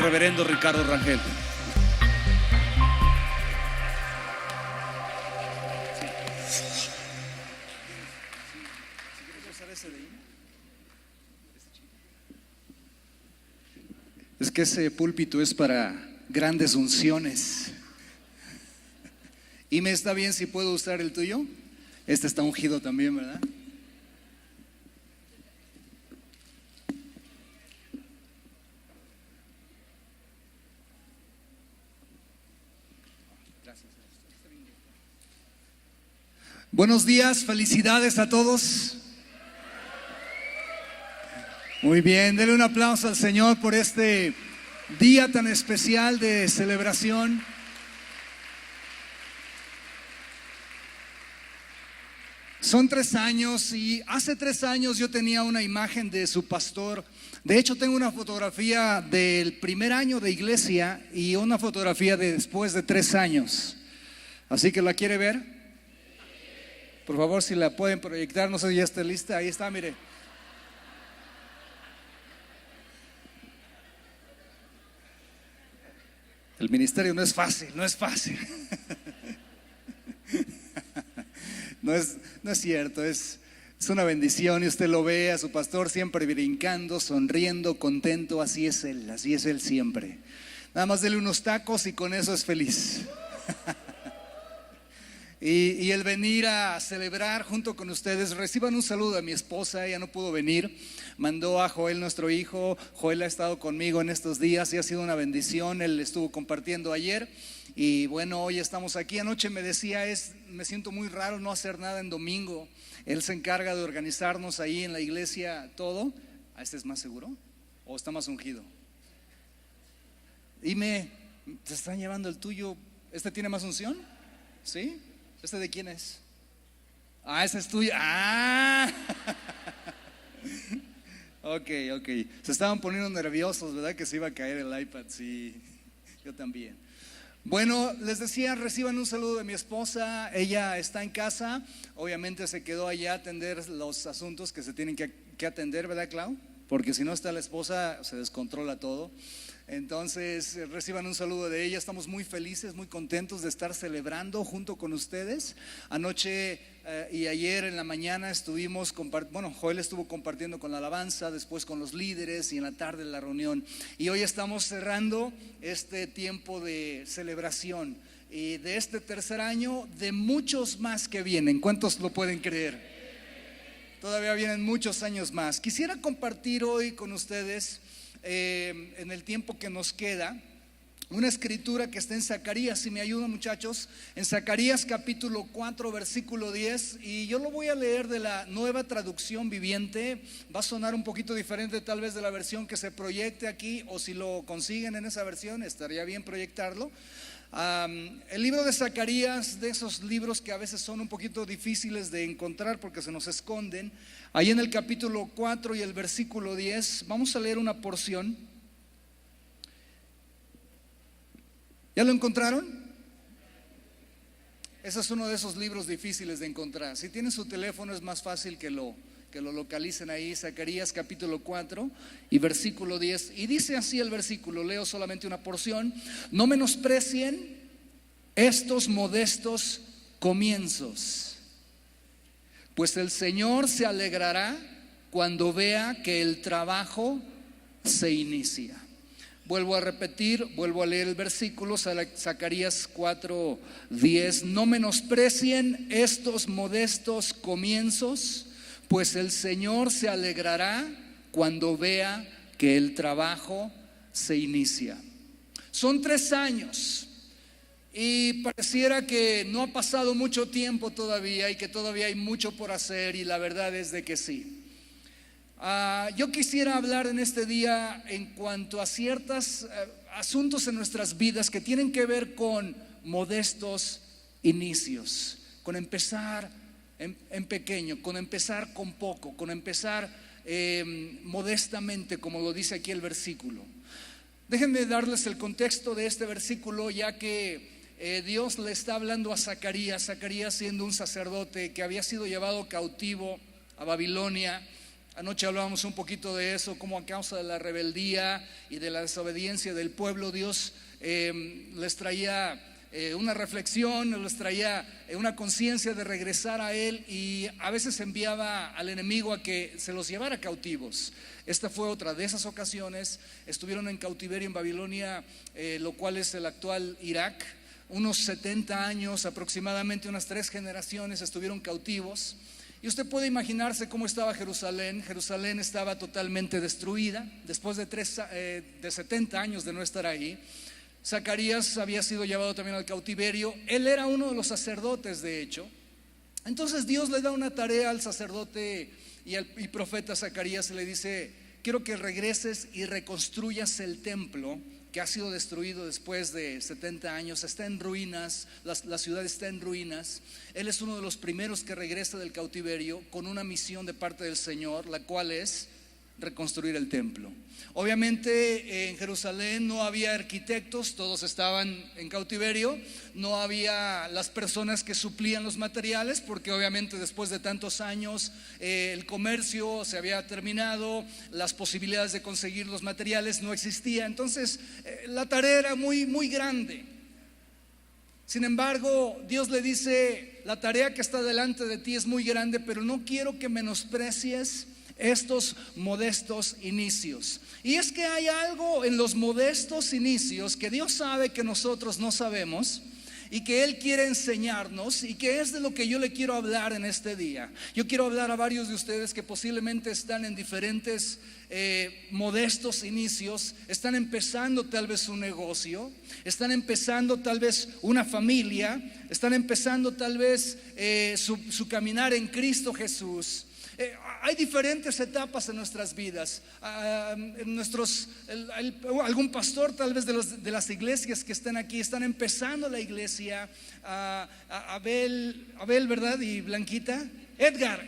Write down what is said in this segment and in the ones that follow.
reverendo Ricardo Rangel. Es que ese púlpito es para grandes unciones. ¿Y me está bien si puedo usar el tuyo? Este está ungido también, ¿verdad? Gracias. Buenos días, felicidades a todos. Muy bien, denle un aplauso al Señor por este día tan especial de celebración. Son 3 años y hace 3 años yo tenía una imagen de su pastor. De hecho, tengo una fotografía del primer año de iglesia y una fotografía de después de 3 años. Así que, ¿la quiere ver? Por favor, si la pueden proyectar, no sé si ya está lista. Ahí está, mire. El ministerio no es fácil, no es fácil. No es cierto, es una bendición y usted lo ve a su pastor siempre brincando, sonriendo, contento, así es él siempre. Nada más dele unos tacos y con eso es feliz. Y el venir a celebrar junto con ustedes, reciban un saludo a mi esposa, ella no pudo venir, mandó a Joel, nuestro hijo. Joel ha estado conmigo en estos días y ha sido una bendición, él estuvo compartiendo ayer. Y bueno, hoy estamos aquí. Anoche me decía, me siento muy raro no hacer nada en domingo. Él se encarga de organizarnos ahí en la iglesia todo. ¿A este es más seguro? ¿O está más ungido? Dime, ¿te están llevando el tuyo? ¿Este tiene más unción? ¿Sí? ¿Este de quién es? Ah, ese es tuyo. Ah. Ok. Se estaban poniendo nerviosos, ¿verdad? Que se iba a caer el iPad. Sí, yo también. Bueno, les decía, reciban un saludo de mi esposa. Ella está en casa. Obviamente se quedó allá a atender los asuntos que se tienen que atender, ¿verdad, Clau? Porque si no está la esposa, se descontrola todo. Entonces, reciban un saludo de ella. Estamos muy felices, muy contentos de estar celebrando junto con ustedes. Anoche y ayer en la mañana estuvimos Joel estuvo compartiendo con la alabanza, después con los líderes y en la tarde la reunión. Y hoy estamos cerrando este tiempo de celebración y de este tercer año, de muchos más que vienen. ¿Cuántos lo pueden creer? Todavía vienen muchos años más. Quisiera compartir hoy con ustedes, en el tiempo que nos queda, una escritura que está en Zacarías. Si me ayudan, muchachos, en Zacarías capítulo 4 versículo 10, y yo lo voy a leer de la Nueva Traducción Viviente. Va a sonar un poquito diferente tal vez de la versión que se proyecte aquí, o si lo consiguen en esa versión estaría bien proyectarlo. El libro de Zacarías, de esos libros que a veces son un poquito difíciles de encontrar porque se nos esconden. Ahí en el capítulo 4 y el versículo 10 vamos a leer una porción. ¿Ya lo encontraron? Ese es uno de esos libros difíciles de encontrar. Si tienen su teléfono es más fácil que lo localicen ahí. Zacarías capítulo 4 y versículo 10. Y dice así el versículo, leo solamente una porción: no menosprecien estos modestos comienzos, pues el Señor se alegrará cuando vea que el trabajo se inicia. Vuelvo a repetir, vuelvo a leer el versículo, Zacarías 4:10. No menosprecien estos modestos comienzos, pues el Señor se alegrará cuando vea que el trabajo se inicia. Son 3 años y pareciera que no ha pasado mucho tiempo todavía y que todavía hay mucho por hacer, y la verdad es de que sí. Yo quisiera hablar en este día en cuanto a ciertos asuntos en nuestras vidas que tienen que ver con modestos inicios, con empezar en pequeño, con empezar con poco, con empezar modestamente, como lo dice aquí el versículo. Déjenme darles el contexto de este versículo, ya que Dios le está hablando a Zacarías siendo un sacerdote que había sido llevado cautivo a Babilonia. Anoche hablábamos un poquito de eso, cómo a causa de la rebeldía y de la desobediencia del pueblo, Dios les traía una reflexión, les traía una conciencia de regresar a Él, y a veces enviaba al enemigo a que se los llevara cautivos. Esta fue otra de esas ocasiones. Estuvieron en cautiverio en Babilonia, lo cual es el actual Irak. Unos 70 años, aproximadamente unas 3 generaciones estuvieron cautivos. Y usted puede imaginarse cómo estaba Jerusalén. Jerusalén estaba totalmente destruida después de 70 años de no estar ahí. Zacarías había sido llevado también al cautiverio. Él era uno de los sacerdotes, de hecho. Entonces Dios le da una tarea al sacerdote y profeta Zacarías, y le dice: quiero que regreses y reconstruyas el templo que ha sido destruido después de 70 años. Está en ruinas, la ciudad está en ruinas. Él es uno de los primeros que regresa del cautiverio con una misión de parte del Señor, la cual es reconstruir el templo. Obviamente en Jerusalén no había arquitectos, todos estaban en cautiverio. No había las personas que suplían los materiales, porque obviamente después de tantos años el comercio se había terminado, las posibilidades de conseguir los materiales no existían. Entonces la tarea era muy, muy grande. Sin embargo, Dios le dice: la tarea que está delante de ti es muy grande, pero no quiero que menosprecies estos modestos inicios. Y es que hay algo en los modestos inicios que Dios sabe que nosotros no sabemos, y que Él quiere enseñarnos, y que es de lo que yo le quiero hablar en este día. Yo quiero hablar a varios de ustedes que posiblemente están en diferentes modestos inicios. Están empezando tal vez un negocio, están empezando tal vez una familia, están empezando tal vez su caminar en Cristo Jesús. Hay diferentes etapas en nuestras vidas. Algún pastor tal vez de las iglesias que están aquí están empezando la iglesia. Abel, ¿verdad? Y Blanquita. Edgar,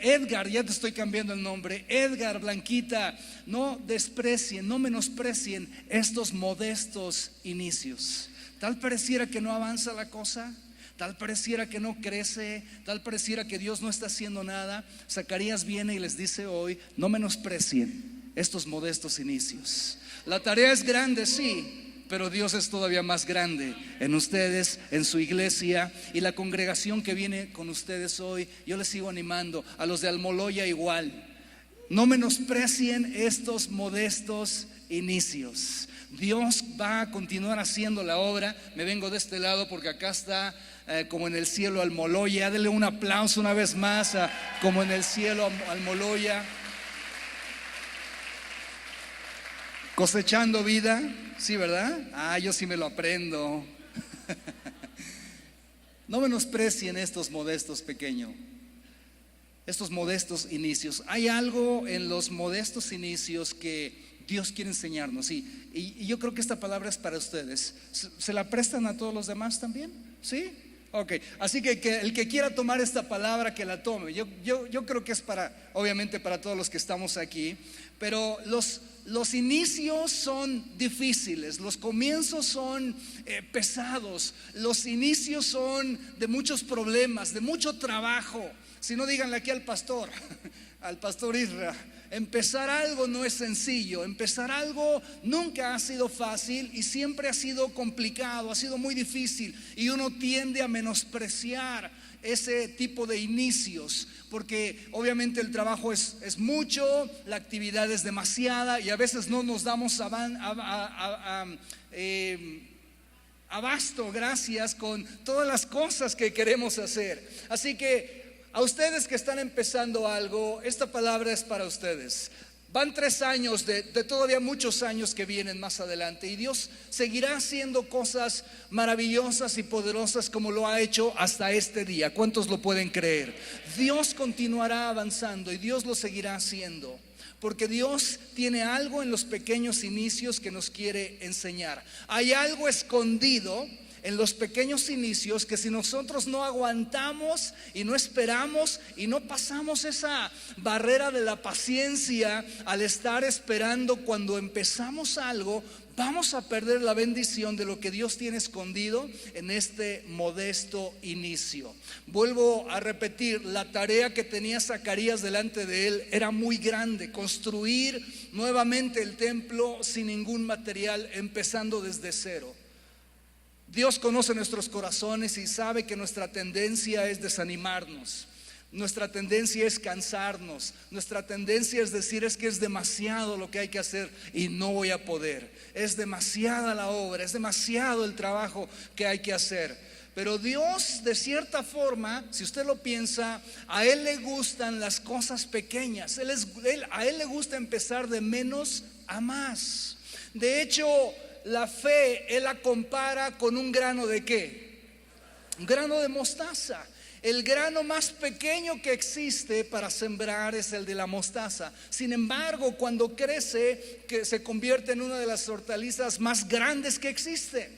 ya te estoy cambiando el nombre. Edgar, Blanquita, no desprecien, no menosprecien estos modestos inicios. Tal pareciera que no avanza la cosa, tal pareciera que no crece, tal pareciera que Dios no está haciendo nada. Zacarías viene y les dice hoy: no menosprecien estos modestos inicios. La tarea es grande, sí, pero Dios es todavía más grande en ustedes, en su iglesia y la congregación que viene con ustedes hoy. Yo les sigo animando, a los de Almoloya igual. No menosprecien estos modestos inicios. Dios va a continuar haciendo la obra. Me vengo de este lado porque acá está como en el cielo Almoloya. Denle un aplauso una vez más a como en el cielo Almoloya. Cosechando vida, sí, ¿verdad? Yo sí me lo aprendo. No menosprecien estos modestos pequeños, estos modestos inicios. Hay algo en los modestos inicios que Dios quiere enseñarnos, y yo creo que esta palabra es para ustedes. ¿Se la prestan a todos los demás también? ¿Sí? Ok, así que el que quiera tomar esta palabra, que la tome. Yo creo que es obviamente para todos los que estamos aquí. Pero los inicios son difíciles, los comienzos son pesados, los inicios son de muchos problemas, de mucho trabajo. Si no, díganle aquí al pastor Isra. Empezar algo no es sencillo. Empezar algo nunca ha sido fácil, y siempre ha sido complicado, ha sido muy difícil. Y uno tiende a menospreciar ese tipo de inicios, porque obviamente el trabajo es mucho, la actividad es demasiada, y a veces no nos damos abasto, gracias, con todas las cosas que queremos hacer. Así que a ustedes que están empezando algo, esta palabra es para ustedes. Van 3 años de todavía muchos años que vienen más adelante, y Dios seguirá haciendo cosas maravillosas y poderosas como lo ha hecho hasta este día. ¿Cuántos lo pueden creer? Dios continuará avanzando y Dios lo seguirá haciendo, porque Dios tiene algo en los pequeños inicios que nos quiere enseñar. Hay algo escondido en los pequeños inicios, que si nosotros no aguantamos y no esperamos y no pasamos esa barrera de la paciencia al estar esperando cuando empezamos algo, vamos a perder la bendición de lo que Dios tiene escondido en este modesto inicio. Vuelvo a repetir, la tarea que tenía Zacarías delante de él era muy grande: construir nuevamente el templo sin ningún material, empezando desde cero. Dios conoce nuestros corazones y sabe que nuestra tendencia es desanimarnos. Nuestra tendencia es cansarnos. Nuestra tendencia es decir: es que es demasiado lo que hay que hacer y no voy a poder. Es demasiada la obra, es demasiado el trabajo que hay que hacer. Pero Dios, de cierta forma, si usted lo piensa, a Él le gustan las cosas pequeñas. A Él le gusta empezar de menos a más. De hecho, la fe Él la compara con un grano de ¿qué? Un grano de mostaza. El grano más pequeño que existe para sembrar es el de la mostaza. Sin embargo, cuando crece, que se convierte en una de las hortalizas más grandes que existen.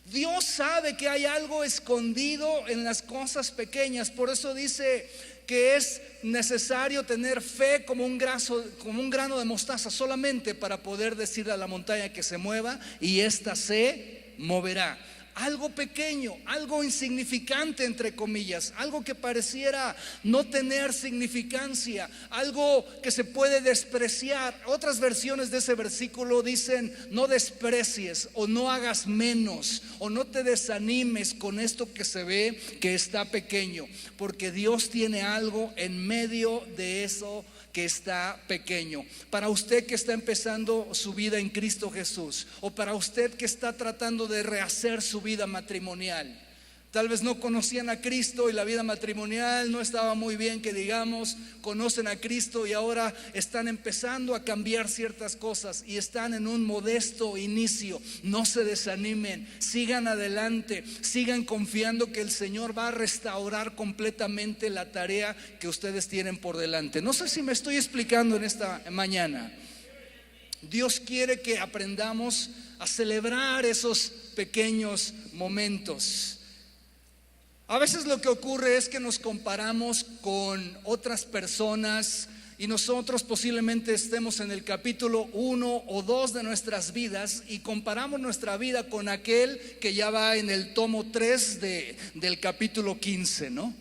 Dios sabe que hay algo escondido en las cosas pequeñas. Por eso dice que es necesario tener fe como un grano de mostaza, solamente para poder decirle a la montaña que se mueva y ésta se moverá. Algo pequeño, algo insignificante entre comillas, algo que pareciera no tener significancia, algo que se puede despreciar. Otras versiones de ese versículo dicen: no desprecies o no hagas menos o no te desanimes con esto que se ve que está pequeño, porque Dios tiene algo en medio de eso que está pequeño. Para usted que está empezando su vida en Cristo Jesús, o para usted que está tratando de rehacer su vida matrimonial, tal vez no conocían a Cristo y la vida matrimonial no estaba muy bien, que digamos. Conocen a Cristo y ahora están empezando a cambiar ciertas cosas y están en un modesto inicio. No se desanimen, sigan adelante, sigan confiando que el Señor va a restaurar completamente la tarea que ustedes tienen por delante. No sé si me estoy explicando en esta mañana. Dios quiere que aprendamos a celebrar esos pequeños momentos. A veces lo que ocurre es que nos comparamos con otras personas y nosotros posiblemente estemos en el capítulo 1 o 2 de nuestras vidas y comparamos nuestra vida con aquel que ya va en el tomo 3 del capítulo 15, ¿no?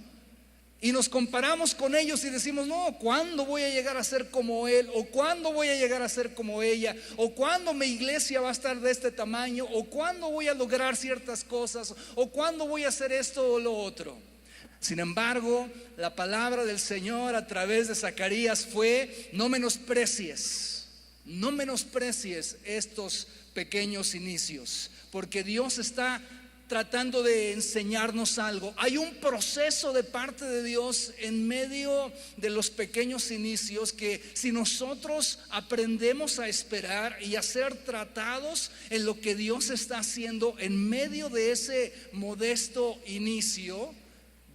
Y nos comparamos con ellos y decimos: no, ¿cuándo voy a llegar a ser como él? ¿O cuándo voy a llegar a ser como ella? ¿O cuándo mi iglesia va a estar de este tamaño? ¿O cuándo voy a lograr ciertas cosas? ¿O cuándo voy a hacer esto o lo otro? Sin embargo, la palabra del Señor a través de Zacarías fue: no menosprecies estos pequeños inicios, porque Dios está tratando de enseñarnos algo. Hay un proceso de parte de Dios en medio de los pequeños inicios, que si nosotros aprendemos a esperar y a ser tratados en lo que Dios está haciendo en medio de ese modesto inicio,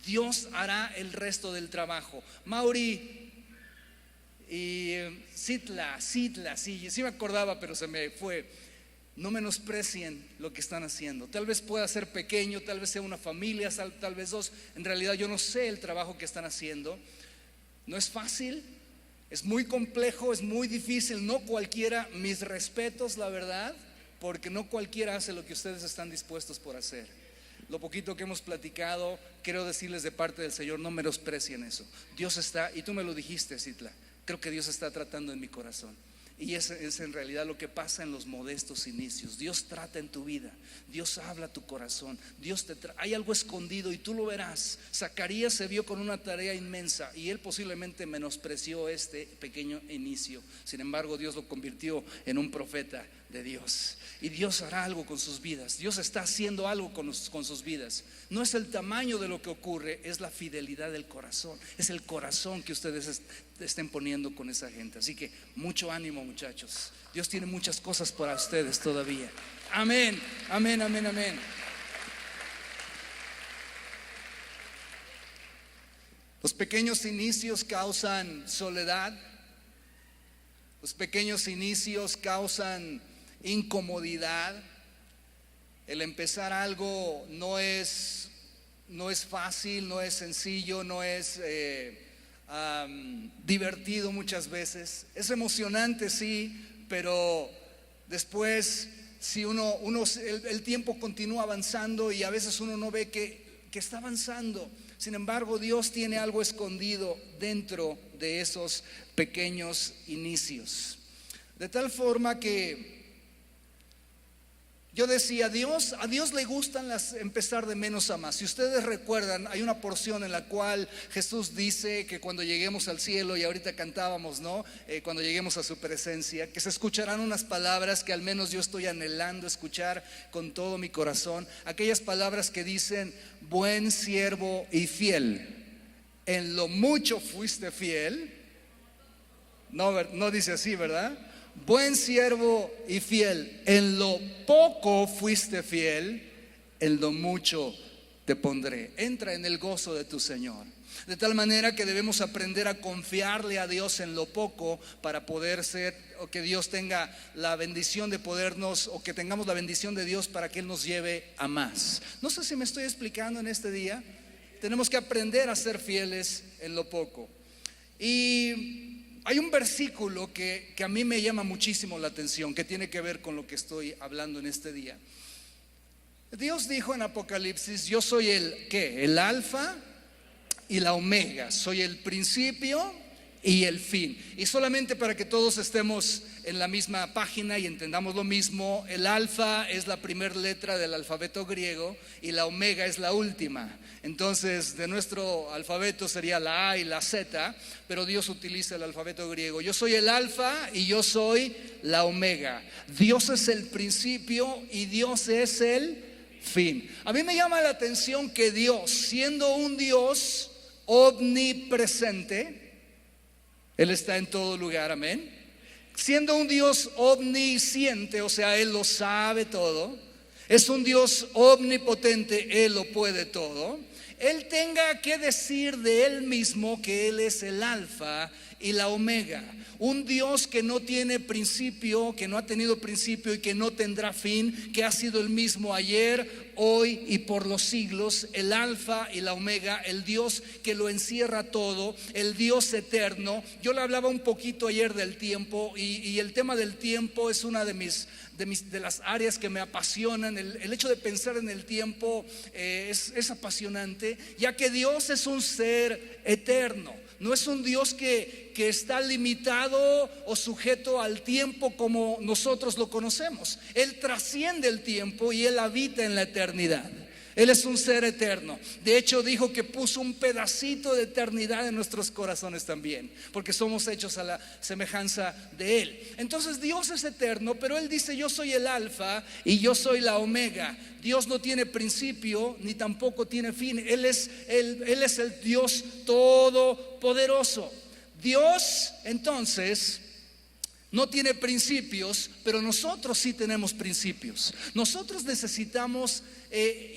Dios hará el resto del trabajo. Mauri y Citla, sí me acordaba, pero se me fue. No menosprecien lo que están haciendo. Tal vez pueda ser pequeño, tal vez sea una familia, tal vez dos. En realidad yo no sé el trabajo que están haciendo. No es fácil, es muy complejo, es muy difícil. No cualquiera, mis respetos, la verdad, porque no cualquiera hace lo que ustedes están dispuestos por hacer. Lo poquito que hemos platicado, quiero decirles de parte del Señor: no menosprecien eso. Dios está, y tú me lo dijiste, Citla, creo que Dios está tratando en mi corazón. Y es en realidad lo que pasa en los modestos inicios. Dios trata en tu vida, Dios habla a tu corazón, hay algo escondido y tú lo verás. Zacarías se vio con una tarea inmensa y él posiblemente menospreció este pequeño inicio. Sin embargo, Dios lo convirtió en un profeta de Dios, y Dios hará algo con sus vidas. Dios está haciendo algo con sus vidas. No es el tamaño de lo que ocurre, es la fidelidad del corazón, es el corazón que ustedes estén poniendo con esa gente. Así que mucho ánimo, muchachos. Dios tiene muchas cosas para ustedes todavía. Amén, amén, amén, amén. Los pequeños inicios causan soledad. Los pequeños inicios causan incomodidad. el empezar algo no es fácil, no es sencillo, no es divertido muchas veces. Es emocionante, sí, pero después si el tiempo continúa avanzando y a veces uno no ve que está avanzando. Sin embargo, Dios tiene algo escondido dentro de esos pequeños inicios. De tal forma que yo decía, a Dios le gustan empezar de menos a más. Si ustedes recuerdan, hay una porción en la cual Jesús dice que cuando lleguemos al cielo, y ahorita cantábamos, ¿no? Cuando lleguemos a su presencia, que se escucharán unas palabras que al menos yo estoy anhelando escuchar con todo mi corazón. Aquellas palabras que dicen: buen siervo y fiel, en lo mucho fuiste fiel. No dice así, ¿verdad? Buen siervo y fiel, en lo poco fuiste fiel, en lo mucho te pondré. Entra en el gozo de tu Señor. De tal manera que debemos aprender a confiarle a Dios en lo poco para poder ser, o que Dios tenga la bendición de podernos, o que tengamos la bendición de Dios para que Él nos lleve a más. No sé si me estoy explicando en este día. Tenemos que aprender a ser fieles en lo poco. Y hay un versículo que a mí me llama muchísimo la atención, que tiene que ver con lo que estoy hablando en este día. Dios dijo en Apocalipsis: yo soy el alfa y la omega, soy el principio y el fin. Y solamente para que todos estemos en la misma página y entendamos lo mismo, el alfa es la primera letra del alfabeto griego y la omega es la última. Entonces, de nuestro alfabeto sería la A y la Z, pero Dios utiliza el alfabeto griego. Yo soy el alfa y yo soy la omega. Dios es el principio y Dios es el fin. A mí me llama la atención que Dios, siendo un Dios omnipresente, Él está en todo lugar, amén. Siendo un Dios omnisciente, o sea, Él lo sabe todo. Es un Dios omnipotente, Él lo puede todo. Él tenga que decir de Él mismo que Él es el alfa y la omega. Un Dios que no tiene principio, que no ha tenido principio y que no tendrá fin, que ha sido el mismo ayer, hoy y por los siglos. El alfa y la omega, el Dios que lo encierra todo, el Dios eterno. Yo le hablaba un poquito ayer del tiempo, y el tema del tiempo es una de las áreas que me apasionan. El hecho de pensar en el tiempo es apasionante, ya que Dios es un ser eterno. No es un Dios que está limitado o sujeto al tiempo como nosotros lo conocemos. Él trasciende el tiempo y Él habita en la eternidad. Él es un ser eterno. De hecho, dijo que puso un pedacito de eternidad en nuestros corazones también, porque somos hechos a la semejanza de Él. Entonces Dios es eterno, pero Él dice: yo soy el alfa y yo soy la omega. Dios no tiene principio ni tampoco tiene fin. Él es el Dios todopoderoso. Dios, entonces, no tiene principios, pero nosotros sí tenemos principios. Nosotros necesitamos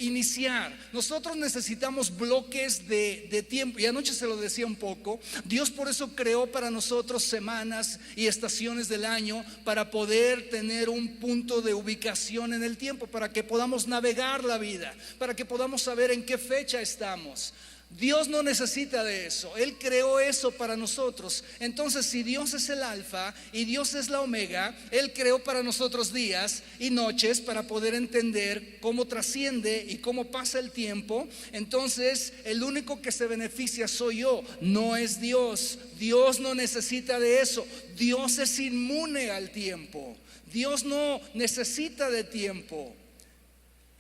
iniciar. Nosotros necesitamos bloques de tiempo. Y anoche se lo decía un poco. Dios por eso creó para nosotros semanas y estaciones del año, para poder tener un punto de ubicación en el tiempo, para que podamos navegar la vida, para que podamos saber en qué fecha estamos. Dios no necesita de eso. Él creó eso para nosotros. Entonces, si Dios es el alfa y Dios es la omega, Él creó para nosotros días y noches para poder entender cómo trasciende y cómo pasa el tiempo. Entonces, el único que se beneficia soy yo, no es Dios. Dios no necesita de eso. Dios es inmune al tiempo. Dios no necesita de tiempo.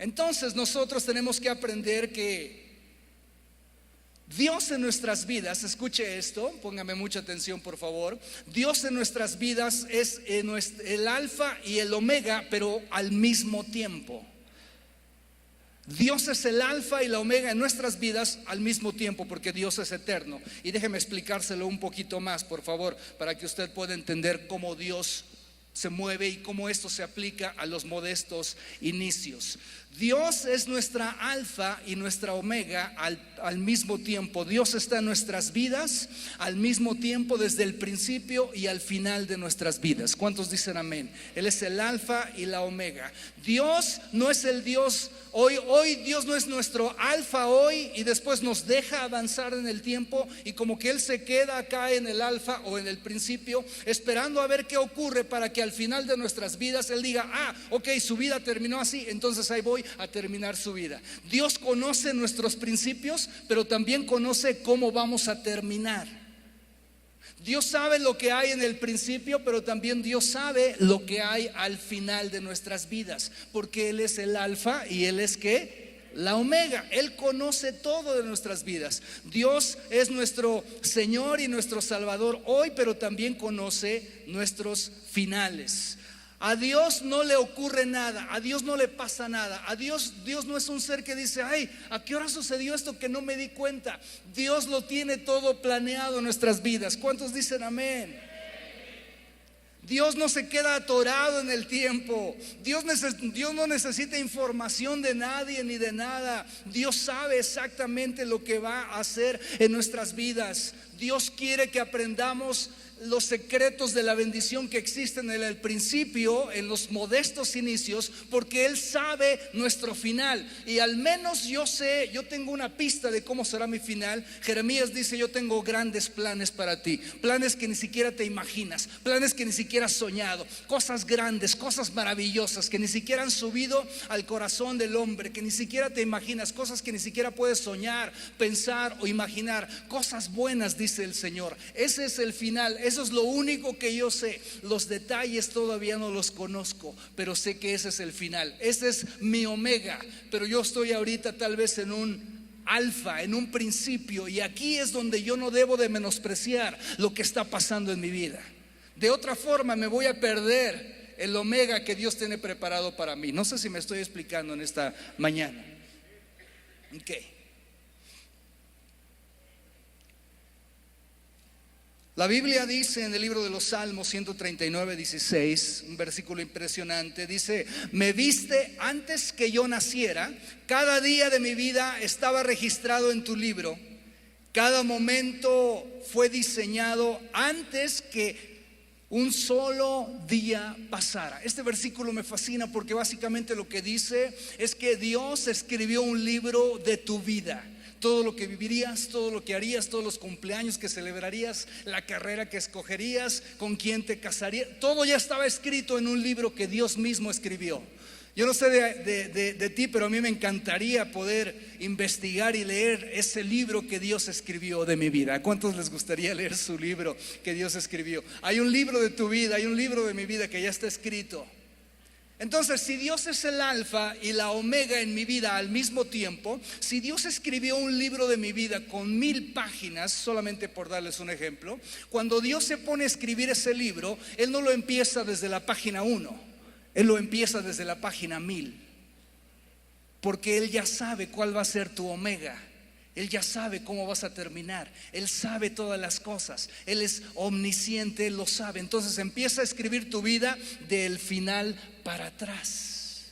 Entonces, nosotros tenemos que aprender que Dios en nuestras vidas, escuche esto, póngame mucha atención por favor. Dios en nuestras vidas es el alfa y el omega, pero al mismo tiempo. Dios es el alfa y la omega en nuestras vidas al mismo tiempo, porque Dios es eterno. Y déjeme explicárselo un poquito más, por favor, para que usted pueda entender cómo Dios se mueve y cómo esto se aplica a los modestos inicios. Dios es nuestra alfa y nuestra omega al mismo tiempo. Dios está en nuestras vidas al mismo tiempo, desde el principio y al final de nuestras vidas. ¿Cuántos dicen amén? Él es el alfa y la omega. Dios no es el Dios hoy Dios no es nuestro alfa hoy y después nos deja avanzar en el tiempo y como que Él se queda acá en el alfa o en el principio esperando a ver qué ocurre para que al final de nuestras vidas Él diga, ok, su vida terminó así, entonces ahí voy a terminar su vida. Dios conoce nuestros principios, pero también conoce cómo vamos a terminar. Dios sabe lo que hay en el principio, pero también Dios sabe lo que hay al final de nuestras vidas, porque Él es el alfa y Él es ¿qué? La omega. Él conoce todo de nuestras vidas. Dios es nuestro Señor y nuestro Salvador hoy, pero también conoce nuestros finales. A Dios no le ocurre nada, a Dios no le pasa nada. A Dios no es un ser que dice, ¿a qué hora sucedió esto que no me di cuenta? Dios lo tiene todo planeado en nuestras vidas. ¿Cuántos dicen amén? Dios no se queda atorado en el tiempo. Dios no necesita información de nadie ni de nada. Dios sabe exactamente lo que va a hacer en nuestras vidas. Dios quiere que aprendamos los secretos de la bendición que existen en el principio, en los modestos inicios, porque Él sabe nuestro final. Y al menos yo tengo una pista de cómo será mi final. Jeremías dice, yo tengo grandes planes para ti, planes que ni siquiera te imaginas, planes que ni siquiera has soñado, cosas grandes, cosas maravillosas que ni siquiera han subido al corazón del hombre, que ni siquiera te imaginas, cosas que ni siquiera puedes soñar, pensar o imaginar, cosas buenas, dice el Señor. Ese es el final. Eso es lo único que yo sé. Los detalles todavía no los conozco, pero sé que ese es el final. Ese es mi omega. Pero yo estoy ahorita tal vez en un alfa, en un principio, y aquí es donde yo no debo de menospreciar lo que está pasando en mi vida. De otra forma me voy a perder el omega que Dios tiene preparado para mí. No sé si me estoy explicando en esta mañana. Ok. La Biblia dice en el libro de los Salmos 139:16, un versículo impresionante, dice: me viste antes que yo naciera, cada día de mi vida estaba registrado en tu libro, cada momento fue diseñado antes que un solo día pasara. Este versículo me fascina porque básicamente lo que dice es que Dios escribió un libro de tu vida. Todo lo que vivirías, todo lo que harías, todos los cumpleaños que celebrarías, la carrera que escogerías, con quién te casarías, todo ya estaba escrito en un libro que Dios mismo escribió. Yo no sé de ti, pero a mí me encantaría poder investigar y leer ese libro que Dios escribió de mi vida. ¿A cuántos les gustaría leer su libro que Dios escribió? Hay un libro de tu vida, hay un libro de mi vida que ya está escrito. Entonces, si Dios es el alfa y la omega en mi vida al mismo tiempo, si Dios escribió un libro de mi vida con 1000 páginas, solamente por darles un ejemplo, cuando Dios se pone a escribir ese libro, Él no lo empieza desde la página 1, Él lo empieza desde la página 1000, porque Él ya sabe cuál va a ser tu omega. Él ya sabe cómo vas a terminar. Él sabe todas las cosas. Él es omnisciente, Él lo sabe. Entonces empieza a escribir tu vida del final para atrás.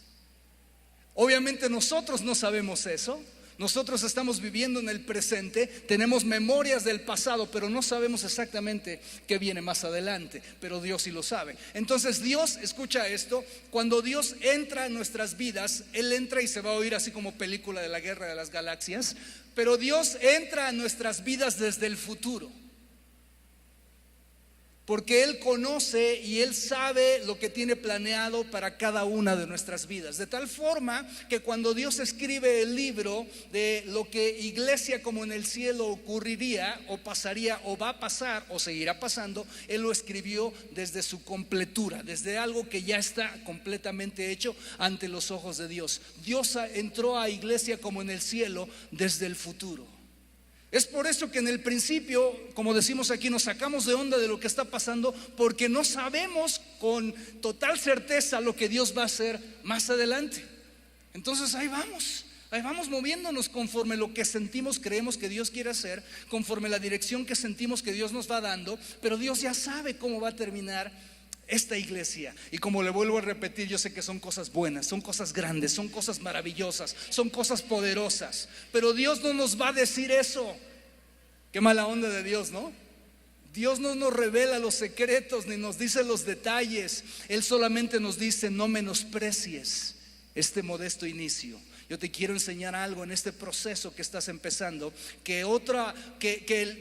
Obviamente nosotros no sabemos eso. Nosotros estamos viviendo en el presente, tenemos memorias del pasado, pero no sabemos exactamente qué viene más adelante, pero Dios sí lo sabe. Entonces Dios, escucha esto, cuando Dios entra en nuestras vidas, Él entra y se va a oír así como película de la Guerra de las Galaxias, pero Dios entra en nuestras vidas desde el futuro. Porque Él conoce y Él sabe lo que tiene planeado para cada una de nuestras vidas. De tal forma que cuando Dios escribe el libro de lo que iglesia como en el cielo ocurriría o pasaría o va a pasar o seguirá pasando, Él lo escribió desde su completura, desde algo que ya está completamente hecho ante los ojos de Dios. Dios entró a iglesia como en el cielo desde el futuro. Es por eso que en el principio, como decimos aquí, nos sacamos de onda de lo que está pasando, porque no sabemos con total certeza lo que Dios va a hacer más adelante. Entonces ahí vamos moviéndonos conforme lo que sentimos, creemos que Dios quiere hacer, conforme la dirección que sentimos que Dios nos va dando, pero Dios ya sabe cómo va a terminar esta iglesia. Y como le vuelvo a repetir, yo sé que son cosas buenas, son cosas grandes, son cosas maravillosas, son cosas poderosas, pero Dios no nos va a decir eso. Qué mala onda de Dios, ¿no? Dios no nos revela los secretos ni nos dice los detalles. Él solamente nos dice: no menosprecies este modesto inicio. Yo te quiero enseñar algo en este proceso que estás empezando,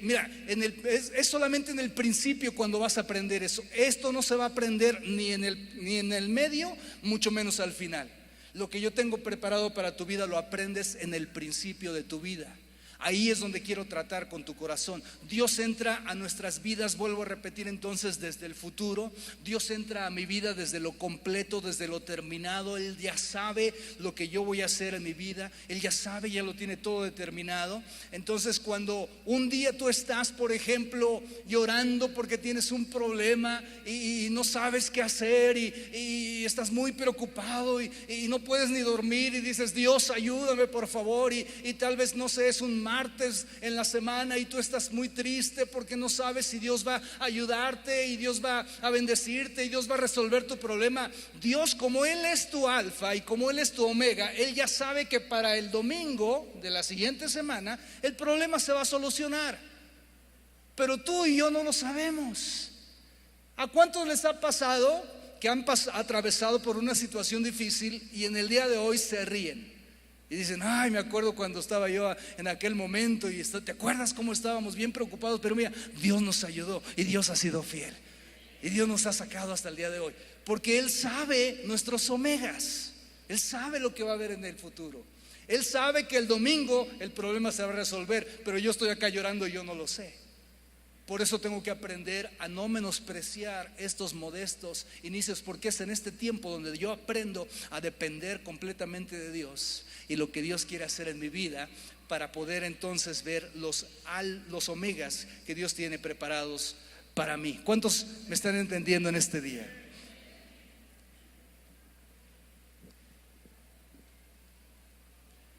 mira, es solamente en el principio cuando vas a aprender eso. Esto no se va a aprender ni en el medio, mucho menos al final. Lo que yo tengo preparado para tu vida lo aprendes en el principio de tu vida. Ahí es donde quiero tratar con tu corazón. Dios entra a nuestras vidas, vuelvo a repetir entonces, desde el futuro. Dios entra a mi vida desde lo completo, desde lo terminado. Él ya sabe lo que yo voy a hacer en mi vida. Él ya sabe, ya lo tiene todo determinado. Entonces, cuando un día tú estás, por ejemplo, llorando porque tienes un problema y no sabes qué hacer y estás muy preocupado y no puedes ni dormir y dices: Dios, ayúdame por favor, y tal vez, no sé, es un martes en la semana y tú estás muy triste porque no sabes si Dios va a ayudarte y Dios va a bendecirte y Dios va a resolver tu problema. Dios, como Él es tu alfa y como Él es tu omega, Él ya sabe que para el domingo de la siguiente semana el problema se va a solucionar, pero tú y yo no lo sabemos. ¿A cuántos les ha pasado que han atravesado por una situación difícil y en el día de hoy se ríen? Y dicen: ay, me acuerdo cuando estaba yo en aquel momento y ¿te acuerdas cómo estábamos bien preocupados? Pero mira, Dios nos ayudó y Dios ha sido fiel y Dios nos ha sacado hasta el día de hoy, porque Él sabe nuestros omegas. Él sabe lo que va a haber en el futuro. Él sabe que el domingo el problema se va a resolver, pero yo estoy acá llorando y yo no lo sé. Por eso tengo que aprender a no menospreciar estos modestos inicios, porque es en este tiempo donde yo aprendo a depender completamente de Dios y lo que Dios quiere hacer en mi vida, para poder entonces ver los omegas que Dios tiene preparados para mí. ¿Cuántos me están entendiendo en este día?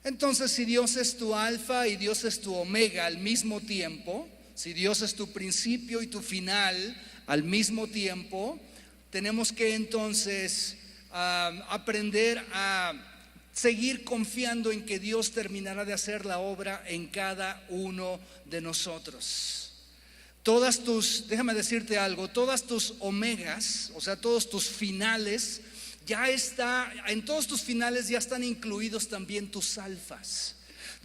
Entonces, si Dios es tu alfa y Dios es tu omega al mismo tiempo, si Dios es tu principio y tu final al mismo tiempo, tenemos que entonces aprender a seguir confiando en que Dios terminará de hacer la obra en cada uno de nosotros. Déjame decirte algo, todas tus omegas, o sea, todos tus finales, en todos tus finales ya están incluidos también tus alfas.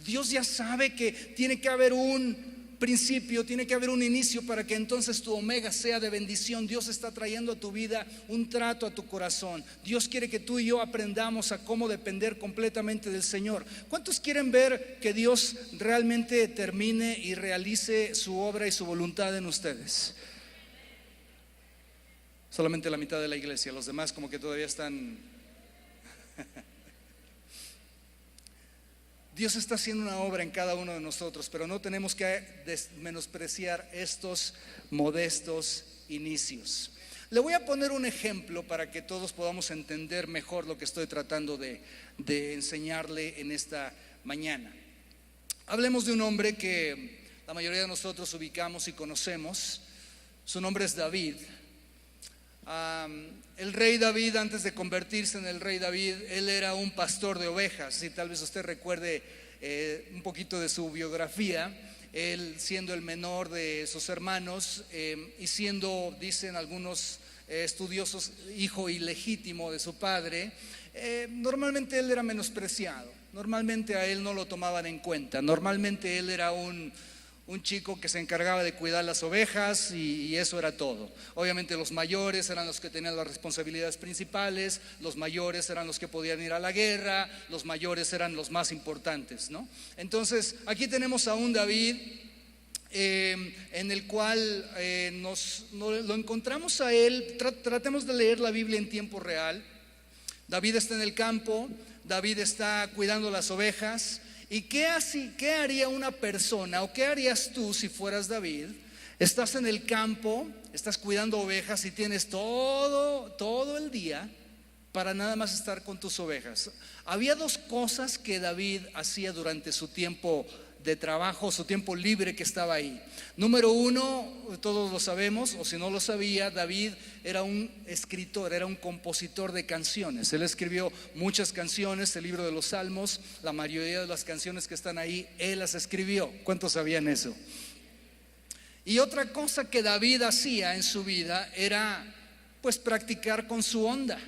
Dios ya sabe que tiene que haber un principio, tiene que haber un inicio para que entonces tu omega sea de bendición. Dios está trayendo a tu vida un trato a tu corazón. Dios quiere que tú y yo aprendamos a cómo depender completamente del Señor. ¿Cuántos quieren ver que Dios realmente termine y realice su obra y su voluntad en ustedes? Solamente la mitad de la iglesia, los demás como que todavía están. Dios está haciendo una obra en cada uno de nosotros, pero no tenemos que menospreciar estos modestos inicios. Le voy a poner un ejemplo para que todos podamos entender mejor lo que estoy tratando de enseñarle en esta mañana. Hablemos de un hombre que la mayoría de nosotros ubicamos y conocemos. Su nombre es David. El rey David, antes de convertirse en el rey David, él era un pastor de ovejas. Y tal vez usted recuerde un poquito de su biografía. Él siendo el menor de sus hermanos y siendo, dicen algunos estudiosos, hijo ilegítimo de su padre, normalmente él era menospreciado. Normalmente a él no lo tomaban en cuenta. Normalmente él era un chico que se encargaba de cuidar las ovejas y eso era todo. Obviamente los mayores eran los que tenían las responsabilidades principales, los mayores eran los que podían ir a la guerra, los mayores eran los más importantes, ¿no? Entonces aquí tenemos a un David en el cual lo encontramos a él. Tratemos de leer la Biblia en tiempo real. David está en el campo, David está cuidando las ovejas. ¿Y qué haría una persona o qué harías tú si fueras David? Estás en el campo, estás cuidando ovejas y tienes todo el día para nada más estar con tus ovejas. Había dos cosas que David hacía durante su tiempo de trabajo, su tiempo libre que estaba ahí. Número uno, todos lo sabemos, o si no lo sabía, David era un escritor, era un compositor de canciones. Él escribió muchas canciones, el libro de los Salmos, la mayoría de las canciones que están ahí, él las escribió. ¿Cuántos sabían eso? Y otra cosa que David hacía en su vida era pues practicar con su onda.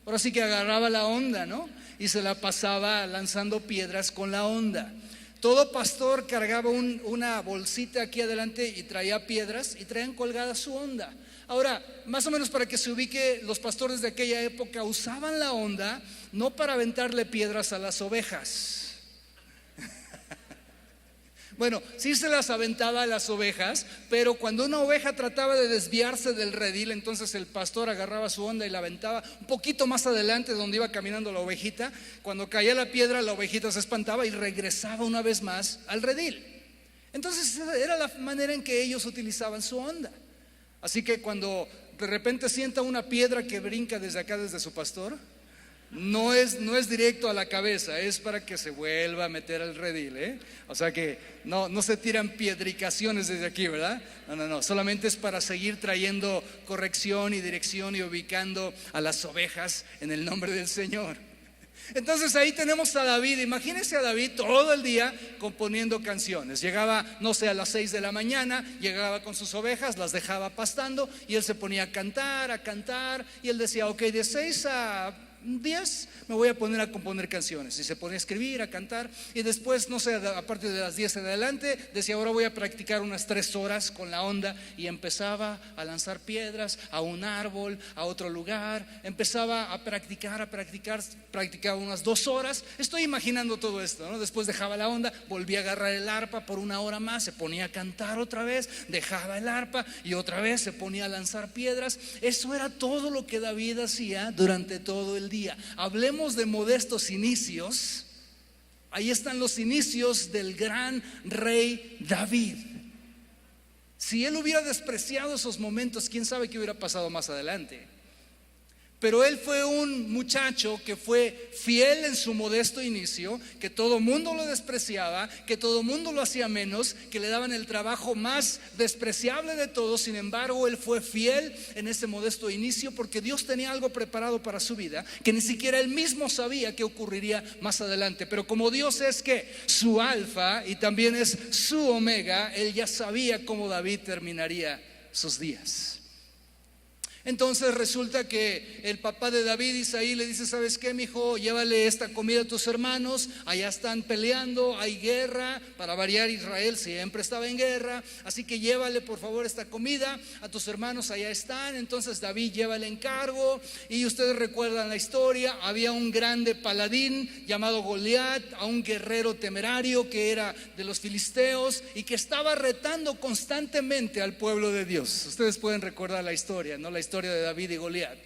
Ahora sí que agarraba la onda, ¿no? Y se la pasaba lanzando piedras con la onda. Todo pastor cargaba una bolsita aquí adelante y traía piedras y traían colgada su onda. Ahora, más o menos para que se ubique, los pastores de aquella época usaban la onda no para aventarle piedras a las ovejas. Bueno, sí se las aventaba a las ovejas, pero cuando una oveja trataba de desviarse del redil, entonces el pastor agarraba su onda y la aventaba un poquito más adelante donde iba caminando la ovejita. Cuando caía la piedra, la ovejita se espantaba y regresaba una vez más al redil. Entonces era la manera en que ellos utilizaban su onda. Así que cuando de repente sienta una piedra que brinca desde acá, desde su pastor, no es directo a la cabeza, es para que se vuelva a meter al redil, ¿eh? O sea que no se tiran piedricaciones desde aquí, ¿verdad? No, solamente es para seguir trayendo corrección y dirección y ubicando a las ovejas en el nombre del Señor. Entonces ahí tenemos a David. Imagínense a David todo el día componiendo canciones. Llegaba, no sé, a las 6 de la mañana, llegaba con sus ovejas, las dejaba pastando y él se ponía a cantar, y él decía, ok, de 6 a 10 me voy a poner a componer canciones. Y se ponía a escribir, a cantar, y después, no sé, a partir de las 10 en adelante, decía, ahora voy a practicar unas 3 horas con la onda. Y empezaba a lanzar piedras a un árbol, a otro lugar. Empezaba a practicar, practicaba unas 2 horas. Estoy imaginando todo esto, ¿no? Después dejaba la onda, volvía a agarrar el arpa por 1 hora más, se ponía a cantar otra vez, dejaba el arpa y otra vez se ponía a lanzar piedras. Eso era todo lo que David hacía durante todo el día. Hablemos de modestos inicios. Ahí están los inicios del gran rey David. Si él hubiera despreciado esos momentos, quién sabe qué hubiera pasado más adelante. Pero él fue un muchacho que fue fiel en su modesto inicio, que todo mundo lo despreciaba, que todo mundo lo hacía menos, que le daban el trabajo más despreciable de todos. Sin embargo, él fue fiel en ese modesto inicio porque Dios tenía algo preparado para su vida que ni siquiera él mismo sabía que ocurriría más adelante. Pero como Dios es que su alfa y también es su omega, él ya sabía cómo David terminaría sus días. Entonces resulta que el papá de David, Isaí, le dice, ¿sabes qué, mijo? Llévale esta comida a tus hermanos, allá están peleando, hay guerra, para variar Israel siempre estaba en guerra, así que llévale por favor esta comida a tus hermanos, allá están. Entonces David lleva el encargo y ustedes recuerdan la historia, había un grande paladín llamado Goliat, a un guerrero temerario que era de los filisteos y que estaba retando constantemente al pueblo de Dios. Ustedes pueden recordar la historia, ¿no? La historia de David y Goliat.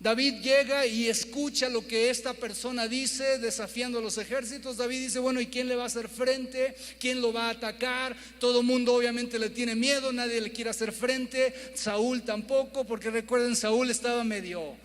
David llega y escucha lo que esta persona dice, desafiando a los ejércitos. David dice, bueno, ¿y quién le va a hacer frente? ¿Quién lo va a atacar? Todo el mundo obviamente le tiene miedo, nadie le quiere hacer frente. Saúl tampoco, porque recuerden, Saúl estaba medio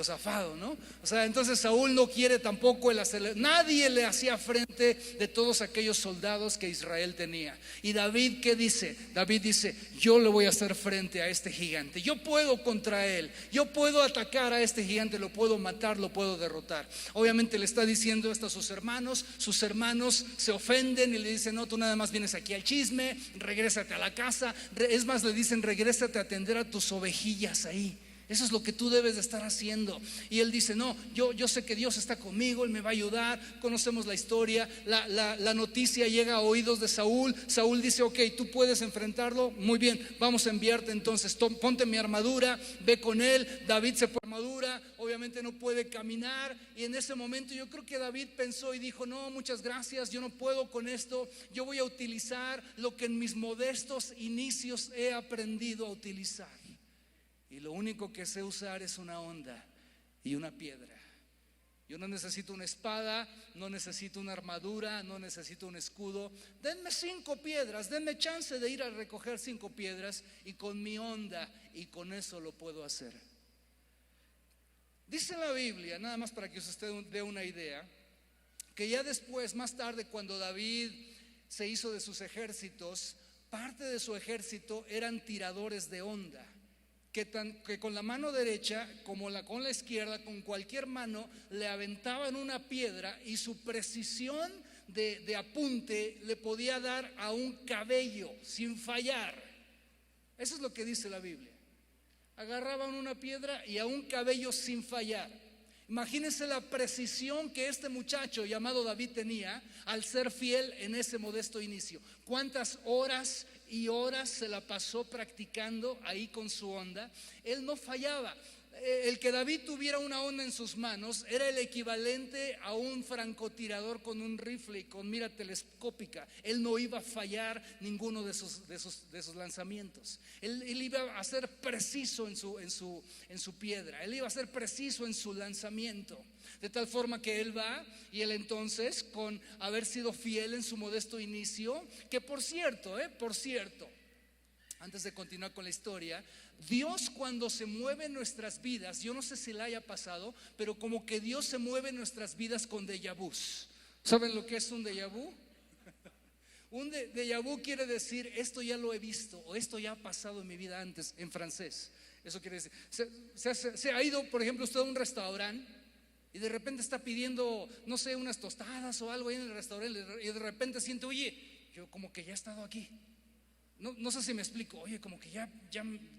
zafado, ¿no? O sea, entonces Saúl no quiere tampoco nadie le hacía frente de todos aquellos soldados que Israel tenía. Y David, ¿qué dice? David dice, yo le voy a hacer frente a este gigante, yo puedo contra él, yo puedo atacar a este gigante, lo puedo matar, lo puedo derrotar. Obviamente le está diciendo esto a sus hermanos se ofenden y le dicen, no, tú nada más vienes aquí al chisme, regrésate a la casa. Es más, le dicen, regrésate a atender a tus ovejillas ahí. Eso es lo que tú debes de estar haciendo. Y él dice, no, yo sé que Dios está conmigo, Él me va a ayudar. Conocemos la historia, la noticia llega a oídos de Saúl. Saúl dice, ok, tú puedes enfrentarlo, muy bien, vamos a enviarte entonces, ponte mi armadura, ve con él. David se pone armadura, obviamente no puede caminar. Y en ese momento yo creo que David pensó y dijo, no, muchas gracias, yo no puedo con esto. Yo voy a utilizar lo que en mis modestos inicios he aprendido a utilizar. Y lo único que sé usar es una onda y una piedra. Yo no necesito una espada, no necesito una armadura, no necesito un escudo. Denme 5 piedras, denme chance de ir a recoger 5 piedras y con mi onda, y con eso lo puedo hacer. Dice la Biblia, nada más para que usted dé una idea, que ya después, más tarde, cuando David se hizo de sus ejércitos, parte de su ejército eran tiradores de honda, que con la mano derecha como con la izquierda, con cualquier mano, le aventaban una piedra y su precisión de apunte le podía dar a un cabello sin fallar. Eso es lo que dice la Biblia. Agarraban una piedra y a un cabello sin fallar. Imagínense la precisión que este muchacho llamado David tenía al ser fiel en ese modesto inicio. Cuántas horas y horas se la pasó practicando ahí con su honda. Él no fallaba. El que David tuviera una honda en sus manos era el equivalente a un francotirador con un rifle y con mira telescópica. Él no iba a fallar ninguno de esos lanzamientos. Él iba a ser preciso en su piedra. Él iba a ser preciso en su lanzamiento. De tal forma que él va y él entonces, con haber sido fiel en su modesto inicio, que por cierto, antes de continuar con la historia, Dios cuando se mueve en nuestras vidas, yo no sé si le haya pasado, pero como que Dios se mueve en nuestras vidas con déjà vus. ¿Saben lo que es un déjà vu? Un déjà vu quiere decir esto ya lo he visto o esto ya ha pasado en mi vida antes, en francés. Eso quiere decir, se ha ido, por ejemplo, usted a un restaurante y de repente está pidiendo, no sé, unas tostadas o algo ahí en el restaurante y de repente siente, oye, yo como que ya he estado aquí. No sé si me explico, oye, como que ya